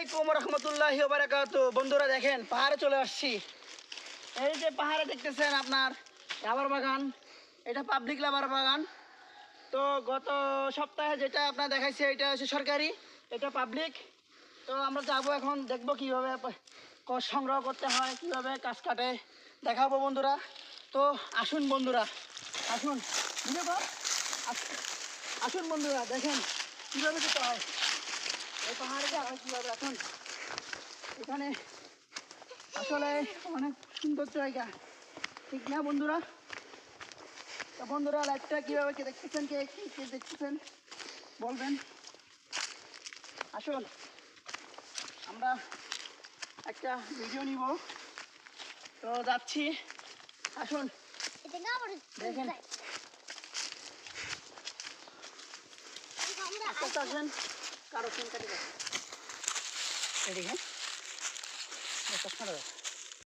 আলাইকুম রহমতুল্লাহি ওয়া বারাকাতুহু। বন্ধুরা দেখেন পাহাড়ে চলে আসছি। এই যে পাহাড়ে দেখতেছেন আপনার রাবার বাগান, এটা পাবলিক রাবার বাগান। তো গত সপ্তাহে যেটা আপনার দেখাইছে এটা হচ্ছে সরকারি, এটা পাবলিক। তো আমরা যাবো এখন, দেখবো কীভাবে সংগ্রহ করতে হয়, কীভাবে কাজ কাটে দেখাবো বন্ধুরা। তো আসুন বন্ধুরা, আসুন বুঝে তো আসুন বন্ধুরা, দেখেন কীভাবে যেতে হয় এই পাহাড়ে যাওয়া হয় কীভাবে। এখন এখানে আসলে অনেক সুন্দর জায়গা, ঠিক না বন্ধুরা? তো বন্ধুরা লাইভটা কীভাবে কে দেখতেছেন, কে দেখতেছেন বলবেন। আসুন আমরা একটা ভিডিও নিব, তো যাচ্ছি। আসুন দেখেন, আস্তে আসেন, কারো ফোন কাটে গেছে এদিকে চশমাটা